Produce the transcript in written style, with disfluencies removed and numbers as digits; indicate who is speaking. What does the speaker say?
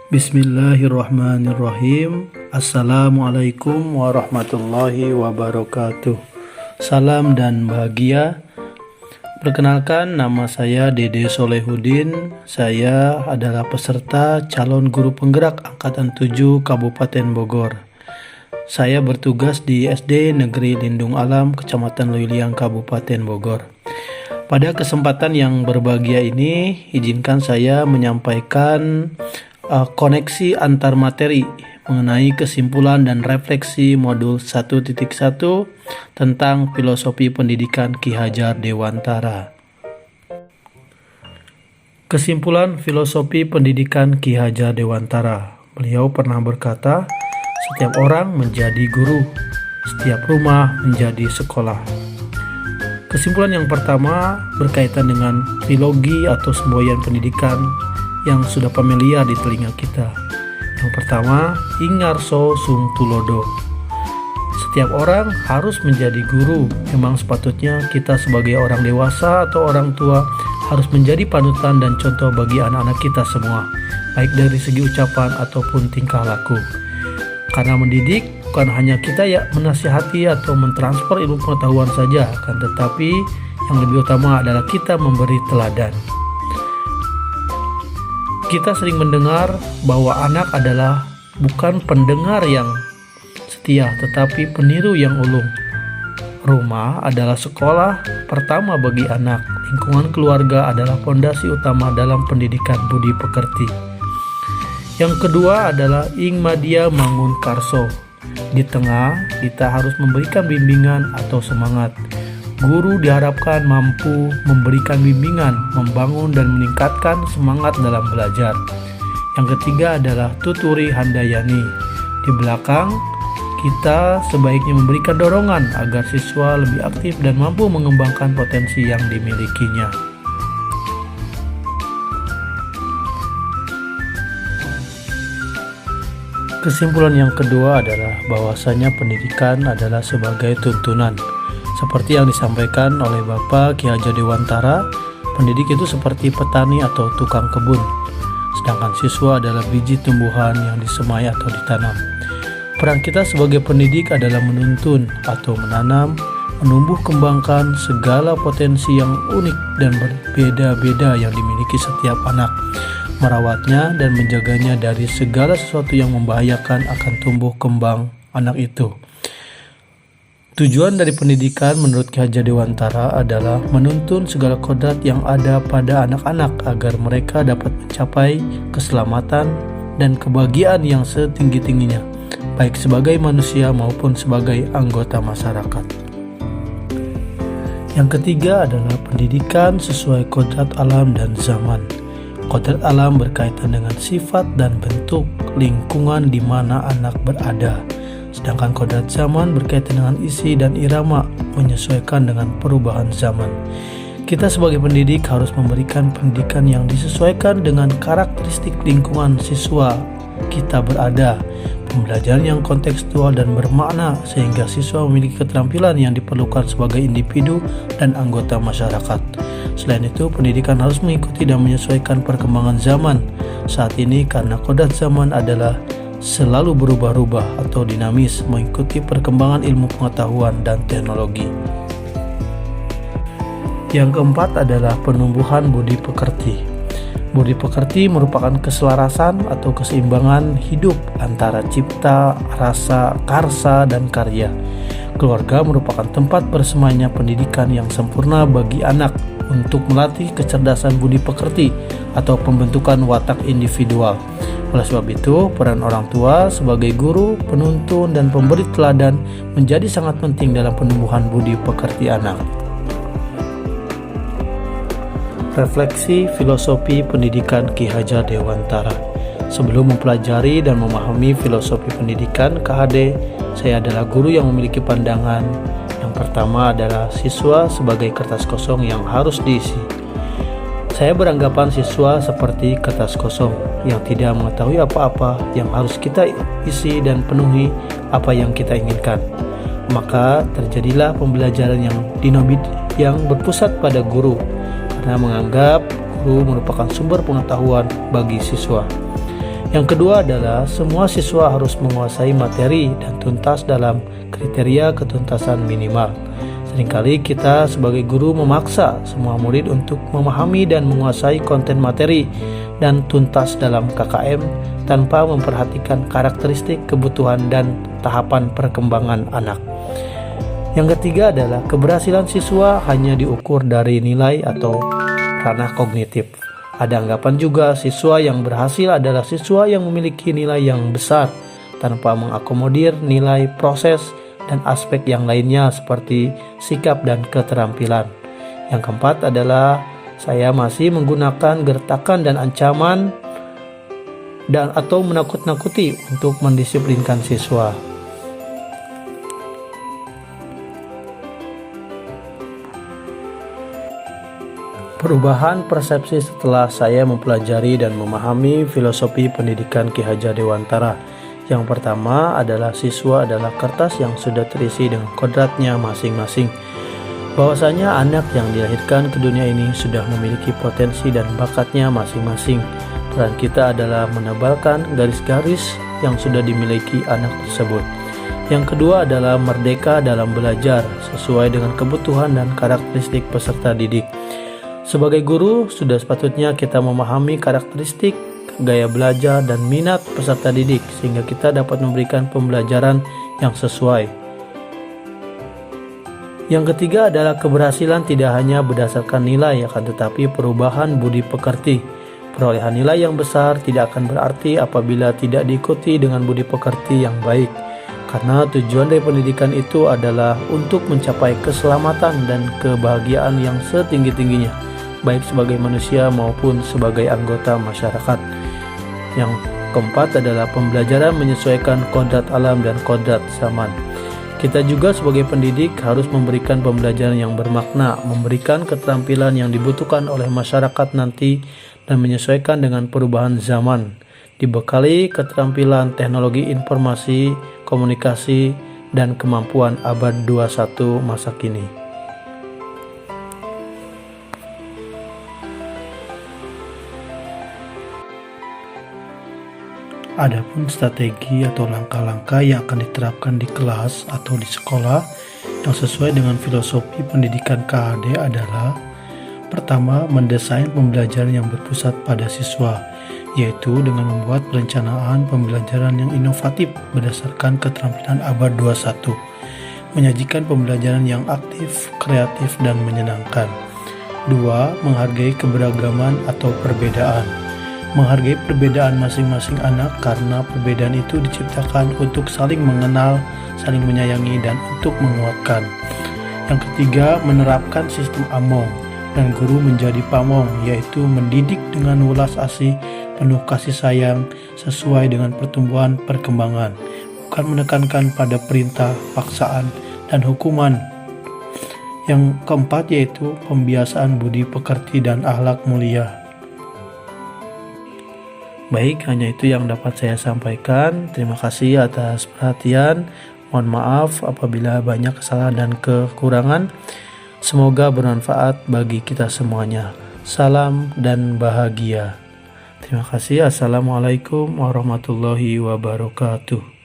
Speaker 1: Bismillahirrahmanirrahim. Assalamualaikum warahmatullahi wabarakatuh. Salam dan bahagia. Perkenalkan, nama saya Dede Solehudin. Saya adalah peserta calon guru penggerak Angkatan 7 Kabupaten Bogor. Saya bertugas di SD Negeri Lindung Alam, Kecamatan Luiliang, Kabupaten Bogor. Pada kesempatan yang berbahagia ini, izinkan saya menyampaikan koneksi antar materi mengenai kesimpulan dan refleksi modul 1.1 tentang filosofi pendidikan Ki Hajar Dewantara. Kesimpulan filosofi pendidikan Ki Hajar Dewantara. Beliau pernah berkata, setiap orang menjadi guru, setiap rumah menjadi sekolah. Kesimpulan yang pertama berkaitan dengan trilogi atau semboyan pendidikan yang sudah familiar di telinga kita. Yang pertama, Ingarso Sung Tulodo. Setiap orang harus menjadi guru. Memang sepatutnya kita sebagai orang dewasa atau orang tua harus menjadi panutan dan contoh bagi anak-anak kita semua, baik dari segi ucapan ataupun tingkah laku. Karena mendidik bukan hanya kita menasihati atau mentransfer ilmu pengetahuan saja, akan tetapi yang lebih utama adalah kita memberi teladan. Kita sering mendengar bahwa anak adalah bukan pendengar yang setia, tetapi peniru yang ulung. Rumah adalah sekolah pertama bagi anak. Lingkungan keluarga adalah fondasi utama dalam pendidikan budi pekerti. Yang kedua adalah Ing Madia Mangun Karso. Di tengah, kita harus memberikan bimbingan atau semangat. Guru diharapkan mampu memberikan bimbingan, membangun dan meningkatkan semangat dalam belajar. Yang ketiga adalah Tuturi Handayani. Di belakang, kita sebaiknya memberikan dorongan agar siswa lebih aktif dan mampu mengembangkan potensi yang dimilikinya. Kesimpulan yang kedua adalah bahwasanya pendidikan adalah sebagai tuntunan. Seperti yang disampaikan oleh Bapak Ki Hajar Dewantara, pendidik itu seperti petani atau tukang kebun, sedangkan siswa adalah biji tumbuhan yang disemai atau ditanam. Peran kita sebagai pendidik adalah menuntun atau menanam, menumbuh kembangkan segala potensi yang unik dan berbeda-beda yang dimiliki setiap anak, merawatnya dan menjaganya dari segala sesuatu yang membahayakan akan tumbuh kembang anak itu. Tujuan dari pendidikan menurut Ki Hajar Dewantara adalah menuntun segala kodrat yang ada pada anak-anak agar mereka dapat mencapai keselamatan dan kebahagiaan yang setinggi-tingginya, baik sebagai manusia maupun sebagai anggota masyarakat. Yang ketiga adalah pendidikan sesuai kodrat alam dan zaman. Kodrat alam berkaitan dengan sifat dan bentuk lingkungan di mana anak berada. Sedangkan kodrat zaman berkaitan dengan isi dan irama, menyesuaikan dengan perubahan zaman. Kita sebagai pendidik harus memberikan pendidikan yang disesuaikan dengan karakteristik lingkungan siswa kita berada, pembelajaran yang kontekstual dan bermakna sehingga siswa memiliki keterampilan yang diperlukan sebagai individu dan anggota masyarakat. Selain itu, pendidikan harus mengikuti dan menyesuaikan perkembangan zaman saat ini karena kodrat zaman adalah selalu berubah-ubah atau dinamis mengikuti perkembangan ilmu pengetahuan dan teknologi. Yang keempat adalah penumbuhan budi pekerti. Budi pekerti merupakan keselarasan atau keseimbangan hidup antara cipta, rasa, karsa, dan karya. Keluarga merupakan tempat bersemainya pendidikan yang sempurna bagi anak untuk melatih kecerdasan budi pekerti atau pembentukan watak individual. Oleh sebab itu, peran orang tua sebagai guru, penuntun, dan pemberi teladan menjadi sangat penting dalam penumbuhan budi pekerti anak. Refleksi filosofi pendidikan Ki Hajar Dewantara. Sebelum mempelajari dan memahami filosofi pendidikan KHD, saya adalah guru yang memiliki pandangan. Yang pertama adalah siswa sebagai kertas kosong yang harus diisi. Saya beranggapan siswa seperti kertas kosong yang tidak mengetahui apa-apa, yang harus kita isi dan penuhi apa yang kita inginkan. Maka terjadilah pembelajaran yang berpusat pada guru, karena menganggap guru merupakan sumber pengetahuan bagi siswa. Yang kedua adalah semua siswa harus menguasai materi dan tuntas dalam kriteria ketuntasan minimal. Seringkali kita sebagai guru memaksa semua murid untuk memahami dan menguasai konten materi dan tuntas dalam KKM tanpa memperhatikan karakteristik, kebutuhan, dan tahapan perkembangan anak. Yang ketiga adalah keberhasilan siswa hanya diukur dari nilai atau ranah kognitif. Ada anggapan juga siswa yang berhasil adalah siswa yang memiliki nilai yang besar tanpa mengakomodir nilai proses dan aspek yang lainnya seperti sikap dan keterampilan. Yang keempat adalah saya masih menggunakan gertakan dan ancaman dan atau menakut-nakuti untuk mendisiplinkan siswa. Perubahan persepsi setelah saya mempelajari dan memahami filosofi pendidikan Ki Hajar Dewantara. Yang pertama adalah siswa adalah kertas yang sudah terisi dengan kodratnya masing-masing. Bahwasanya anak yang dilahirkan ke dunia ini sudah memiliki potensi dan bakatnya masing-masing. Peran kita adalah menebalkan garis-garis yang sudah dimiliki anak tersebut. Yang kedua adalah merdeka dalam belajar sesuai dengan kebutuhan dan karakteristik peserta didik. Sebagai guru, sudah sepatutnya kita memahami karakteristik, gaya belajar, dan minat peserta didik sehingga kita dapat memberikan pembelajaran yang sesuai. Yang ketiga adalah keberhasilan tidak hanya berdasarkan nilai, akan tetapi perubahan budi pekerti. Perolehan nilai yang besar tidak akan berarti apabila tidak diikuti dengan budi pekerti yang baik. Karena tujuan dari pendidikan itu adalah untuk mencapai keselamatan dan kebahagiaan yang setinggi-tingginya, baik sebagai manusia maupun sebagai anggota masyarakat. Yang keempat adalah pembelajaran menyesuaikan kodrat alam dan kodrat zaman. Kita juga sebagai pendidik harus memberikan pembelajaran yang bermakna, memberikan keterampilan yang dibutuhkan oleh masyarakat nanti dan menyesuaikan dengan perubahan zaman, dibekali keterampilan teknologi informasi, komunikasi, dan kemampuan abad 21 masa kini. Adapun strategi atau langkah-langkah yang akan diterapkan di kelas atau di sekolah yang sesuai dengan filosofi pendidikan KHD adalah: pertama, mendesain pembelajaran yang berpusat pada siswa, yaitu dengan membuat perencanaan pembelajaran yang inovatif berdasarkan keterampilan abad 21, menyajikan pembelajaran yang aktif, kreatif, dan menyenangkan. 2. Menghargai keberagaman atau perbedaan. Menghargai perbedaan masing-masing anak karena perbedaan itu diciptakan untuk saling mengenal, saling menyayangi, dan untuk menguatkan. Yang ketiga, menerapkan sistem AMONG dan guru menjadi pamong, yaitu mendidik dengan welas asih, penuh kasih sayang, sesuai dengan pertumbuhan perkembangan, bukan menekankan pada perintah, paksaan, dan hukuman. Yang keempat yaitu pembiasaan budi pekerti dan akhlak mulia. Baik, hanya itu yang dapat saya sampaikan. Terima kasih atas perhatian. Mohon maaf apabila banyak kesalahan dan kekurangan. Semoga bermanfaat bagi kita semuanya. Salam dan bahagia. Terima kasih. Assalamualaikum warahmatullahi wabarakatuh.